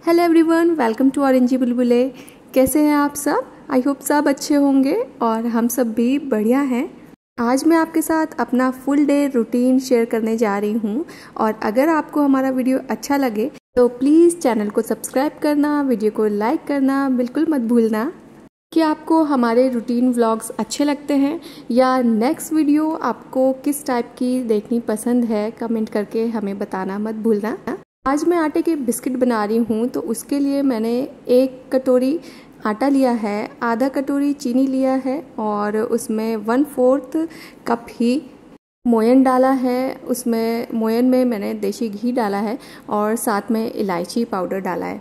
Hello everyone, welcome to ऑरेंजी बुलबुले। कैसे हैं आप सब? आई होप सब अच्छे होंगे और हम सब भी बढ़िया हैं। आज मैं आपके साथ अपना फुल डे रूटीन शेयर करने जा रही हूं और अगर आपको हमारा वीडियो अच्छा लगे तो प्लीज़ चैनल को सब्सक्राइब करना, वीडियो को लाइक करना बिल्कुल मत भूलना। कि आपको हमारे रूटीन व्लॉग्स अच्छे लगते हैं या नेक्स्ट वीडियो आपको किस टाइप की देखनी पसंद है, कमेंट करके हमें बताना मत भूलना। आज मैं आटे के बिस्किट बना रही हूँ, तो उसके लिए मैंने 1 कटोरी आटा लिया है, आधा कटोरी चीनी लिया है और उसमें 1/4 कप ही मोयन डाला है। उसमें मोयन में मैंने देसी घी डाला है और साथ में इलायची पाउडर डाला है।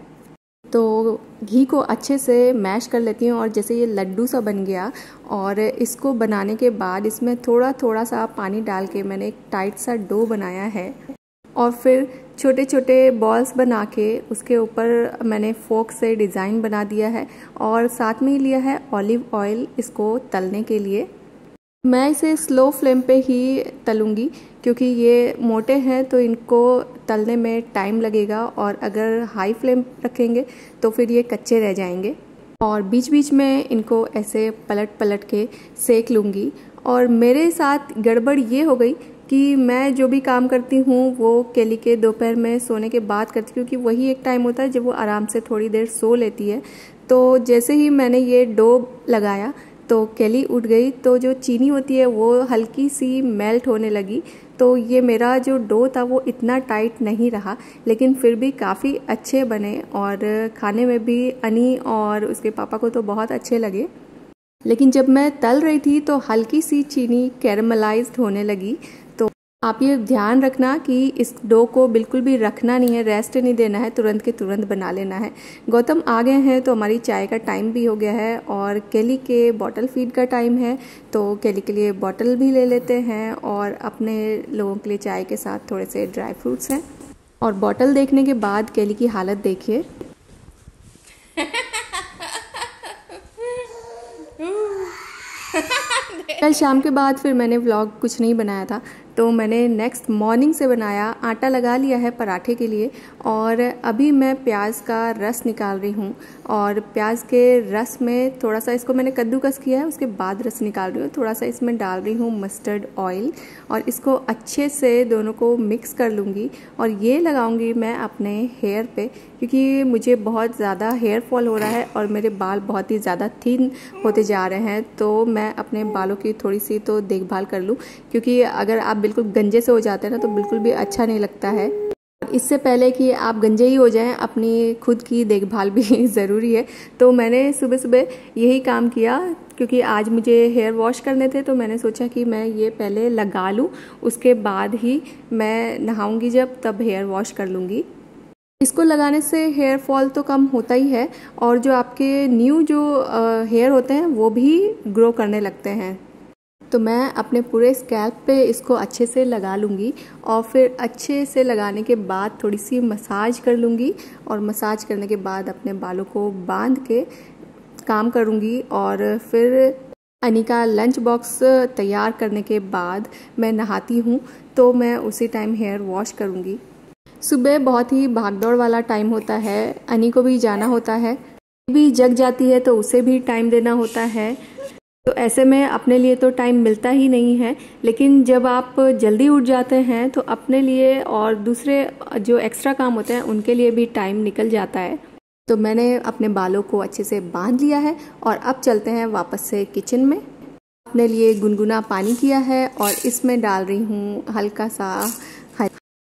तो घी को अच्छे से मैश कर लेती हूँ और जैसे ये लड्डू सा बन गया और इसको बनाने के बाद इसमें थोड़ा थोड़ा सा पानी डाल के मैंने एक टाइट सा डो बनाया है और फिर छोटे छोटे बॉल्स बना के उसके ऊपर मैंने फोक से डिज़ाइन बना दिया है और साथ में ही लिया है ऑलिव ऑयल इसको तलने के लिए। मैं इसे स्लो फ्लेम पे ही तलूँगी क्योंकि ये मोटे हैं तो इनको तलने में टाइम लगेगा और अगर हाई फ्लेम रखेंगे तो फिर ये कच्चे रह जाएंगे। और बीच बीच में इनको ऐसे पलट पलट के सेक लूँगी। और मेरे साथ गड़बड़ ये हो गई कि मैं जो भी काम करती हूँ वो केली के दोपहर में सोने के बाद करती हूँ क्योंकि वही एक टाइम होता है जब वो आराम से थोड़ी देर सो लेती है। तो जैसे ही मैंने ये डो लगाया तो केली उठ गई, तो जो चीनी होती है वो हल्की सी मेल्ट होने लगी। तो ये मेरा जो डो था वो इतना टाइट नहीं रहा, लेकिन फिर भी काफ़ी अच्छे बने और खाने में भी अनी और उसके पापा को तो बहुत अच्छे लगे। लेकिन जब मैं तल रही थी तो हल्की सी चीनी कैरमलाइज्ड होने लगी। तो आप ये ध्यान रखना कि इस डो को बिल्कुल भी रखना नहीं है, रेस्ट नहीं देना है, तुरंत के तुरंत बना लेना है। गौतम आ गए हैं तो हमारी चाय का टाइम भी हो गया है और केली के बॉटल फीड का टाइम है, तो केली के लिए बॉटल भी ले लेते हैं और अपने लोगों के लिए चाय के साथ थोड़े से ड्राई फ्रूट्स हैं। और बॉटल देखने के बाद केली की हालत देखिए। कल शाम के बाद फिर मैंने व्लॉग कुछ नहीं बनाया था, तो मैंने नेक्स्ट मॉर्निंग से बनाया। आटा लगा लिया है पराठे के लिए और अभी मैं प्याज का रस निकाल रही हूँ और प्याज के रस में थोड़ा सा इसको मैंने कद्दूकस किया है, उसके बाद रस निकाल रही हूँ। थोड़ा सा इसमें डाल रही हूँ मस्टर्ड ऑयल और इसको अच्छे से दोनों को मिक्स कर लूँगी और ये लगाऊँगी मैं अपने हेयर पे क्योंकि मुझे बहुत ज़्यादा हेयर फॉल हो रहा है और मेरे बाल बहुत ही ज़्यादा थिन होते जा रहे हैं। तो मैं अपने बालों की थोड़ी सी तो देखभाल कर लूँ क्योंकि अगर आप बिल्कुल गंजे से हो जाते हैं ना तो बिल्कुल भी अच्छा नहीं लगता है। इससे पहले कि आप गंजे ही हो जाएं, अपनी खुद की देखभाल भी ज़रूरी है। तो मैंने सुबह सुबह यही काम किया क्योंकि आज मुझे हेयर वॉश करने थे, तो मैंने सोचा कि मैं ये पहले लगा लूँ, उसके बाद ही मैं नहाऊंगी जब तब हेयर वॉश कर लूँगी। इसको लगाने से हेयर फॉल तो कम होता ही है और जो आपके न्यू जो हेयर होते हैं वो भी ग्रो करने लगते हैं। तो मैं अपने पूरे स्कैल्प पे इसको अच्छे से लगा लूँगी और फिर अच्छे से लगाने के बाद थोड़ी सी मसाज कर लूँगी और मसाज करने के बाद अपने बालों को बांध के काम करूँगी। और फिर अनी का लंच बॉक्स तैयार करने के बाद मैं नहाती हूँ, तो मैं उसी टाइम हेयर वॉश करूँगी। सुबह बहुत ही भागदौड़ वाला टाइम होता है, अनी को भी जाना होता है, भी जग जाती है तो उसे भी टाइम देना होता है। तो ऐसे में अपने लिए तो टाइम मिलता ही नहीं है, लेकिन जब आप जल्दी उठ जाते हैं तो अपने लिए और दूसरे जो एक्स्ट्रा काम होते हैं उनके लिए भी टाइम निकल जाता है। तो मैंने अपने बालों को अच्छे से बांध लिया है और अब चलते हैं वापस से किचन में। अपने लिए गुनगुना पानी किया है और इसमें डाल रही हूँ हल्का सा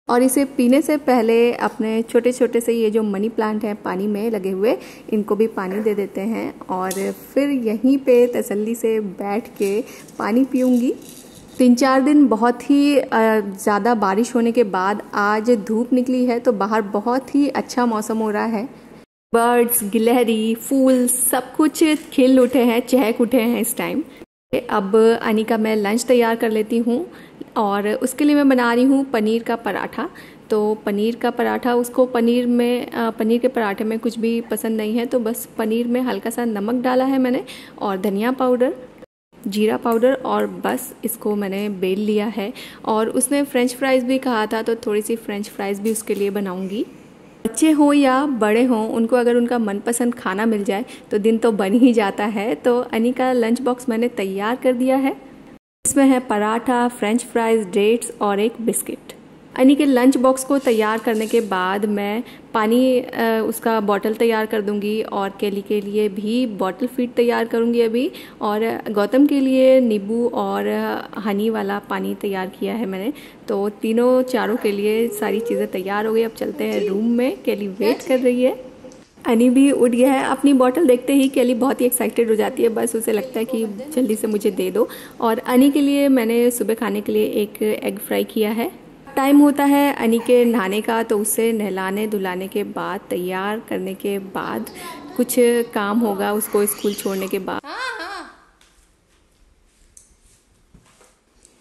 और इसे पीने से पहले अपने छोटे छोटे से ये जो मनी प्लांट हैं पानी में लगे हुए, इनको भी पानी दे देते हैं और फिर यहीं पे तसल्ली से बैठ के पानी पीऊँगी। 3-4 दिन बहुत ही ज़्यादा बारिश होने के बाद आज धूप निकली है, तो बाहर बहुत ही अच्छा मौसम हो रहा है। बर्ड्स, गिलहरी, फूल सब कुछ खिल उठे हैं, चहक उठे हैं इस टाइम। अब अनी का मैं लंच तैयार कर लेती हूँ और उसके लिए मैं बना रही हूँ पनीर का पराठा। तो पनीर का पराठा, उसको पनीर के पराठे में कुछ भी पसंद नहीं है, तो बस पनीर में हल्का सा नमक डाला है मैंने और धनिया पाउडर, जीरा पाउडर और बस इसको मैंने बेल लिया है। और उसने फ्रेंच फ्राइज़ भी कहा था तो थोड़ी सी फ्रेंच फ्राइज़ भी उसके लिए बनाऊँगी। बच्चे हों या बड़े हों, उनको अगर उनका मनपसंद खाना मिल जाए तो दिन तो बन ही जाता है। तो अनी का लंच बॉक्स मैंने तैयार कर दिया है। इसमें है पराठा, फ्रेंच फ्राइज, डेट्स और एक बिस्किट। अनी के लंच बॉक्स को तैयार करने के बाद मैं पानी उसका बॉटल तैयार कर दूंगी और केली के लिए भी बॉटल फीड तैयार करूंगी अभी, और गौतम के लिए नींबू और हनी वाला पानी तैयार किया है मैंने। तो तीनों चारों के लिए सारी चीज़ें तैयार हो गई। अब चलते हैं रूम में, केली वेट कर रही है। अनी भी उठ गया है। अपनी बॉटल देखते ही केली बहुत ही एक्साइटेड हो जाती है, बस उसे लगता है कि जल्दी से मुझे दे दो। और अनी के लिए मैंने सुबह खाने के लिए एक एग फ्राई किया है। टाइम होता है अनी के नहाने का, तो उसे नहलाने धुलाने के बाद, तैयार करने के बाद कुछ काम होगा उसको स्कूल छोड़ने के बाद।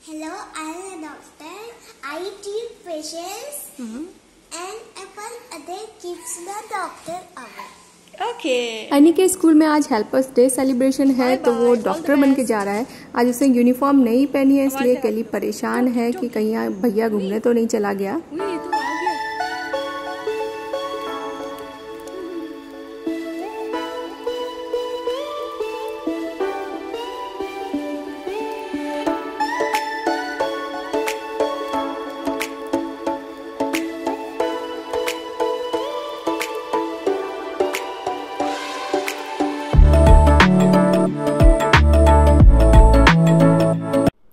Hello, I am a doctor. I treat patients and apple a day keeps the doctor away. अनी के स्कूल में आज हेल्पर्स डे सेलिब्रेशन है, तो वो डॉक्टर बन के जा रहा है। आज उसने यूनिफॉर्म नहीं पहनी है, इसलिए केली परेशान है कि कहीं भैया घूमने तो नहीं चला गया।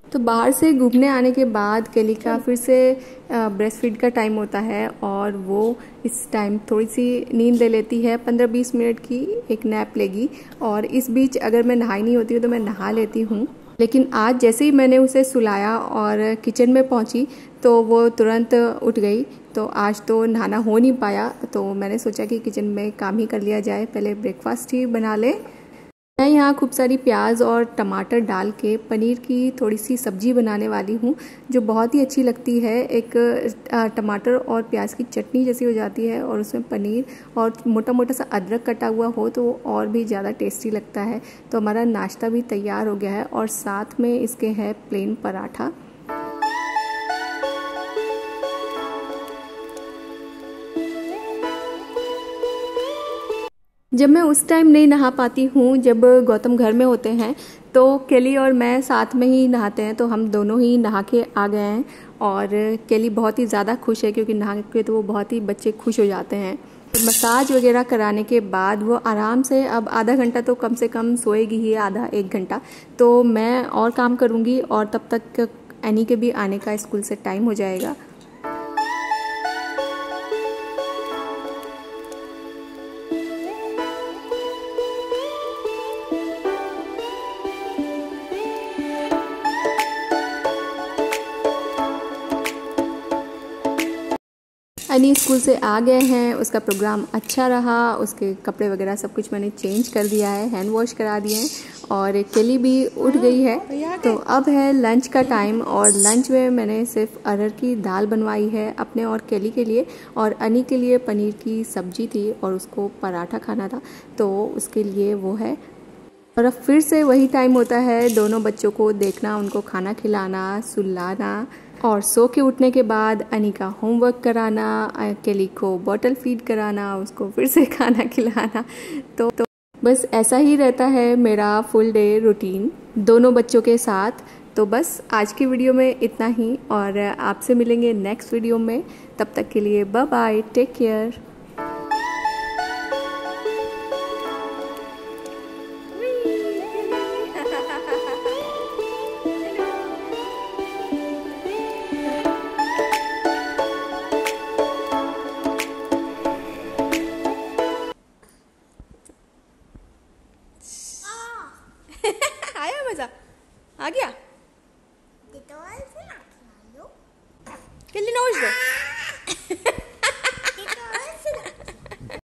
तो बाहर से घूमने आने के बाद केली का फिर से ब्रेस्ट फीड का टाइम होता है, और वो इस टाइम थोड़ी सी नींद ले लेती है। 15-20 मिनट की एक नैप लेगी, और इस बीच अगर मैं नहाई नहीं होती हूँ तो मैं नहा लेती हूँ। लेकिन आज जैसे ही मैंने उसे सुलाया और किचन में पहुँची तो वो तुरंत उठ गई। तो आज तो नहाना हो नहीं पाया, तो मैंने सोचा कि किचन में काम ही कर लिया जाए, पहले ब्रेकफास्ट ही बना ले। मैं यहाँ खूब सारी प्याज और टमाटर डाल के पनीर की थोड़ी सी सब्जी बनाने वाली हूँ, जो बहुत ही अच्छी लगती है। एक टमाटर और प्याज की चटनी जैसी हो जाती है, और उसमें पनीर और मोटा मोटा सा अदरक कटा हुआ हो तो वो और भी ज़्यादा टेस्टी लगता है। तो हमारा नाश्ता भी तैयार हो गया है, और साथ में इसके है प्लेन पराठा। जब मैं उस टाइम नहीं नहा पाती हूँ, जब गौतम घर में होते हैं, तो केली और मैं साथ में ही नहाते हैं, तो हम दोनों ही नहा के आ गए हैं। और केली बहुत ही ज़्यादा खुश है, क्योंकि नहा के तो वो बहुत ही बच्चे खुश हो जाते हैं। तो मसाज वगैरह कराने के बाद वो आराम से अब आधा घंटा तो कम से कम सोएगी ही, आधा 1 घंटा। तो मैं और काम करूँगी, और तब तक एनी के भी आने का स्कूल से टाइम हो जाएगा। अनी स्कूल से आ गए हैं, उसका प्रोग्राम अच्छा रहा, उसके कपड़े वगैरह सब कुछ मैंने चेंज कर दिया है, हैंड वॉश करा दिए हैं, और केली भी उठ गई है। तो अब है लंच का टाइम, और लंच में मैंने सिर्फ अरहर की दाल बनवाई है अपने और केली के लिए, और अनी के लिए पनीर की सब्जी थी, और उसको पराठा खाना था, तो उसके लिए वो है। और अब फिर से वही टाइम होता है दोनों बच्चों को देखना, उनको खाना खिलाना, सुलाना, और सो के उठने के बाद अनी का होमवर्क कराना, केली को बॉटल फीड कराना, उसको फिर से खाना खिलाना। तो बस ऐसा ही रहता है मेरा फुल डे रूटीन दोनों बच्चों के साथ। तो बस आज की वीडियो में इतना ही, और आपसे मिलेंगे नेक्स्ट वीडियो में। तब तक के लिए बाय बाय, टेक केयर। आया मजा, आ गया। किल्ली नोच दो।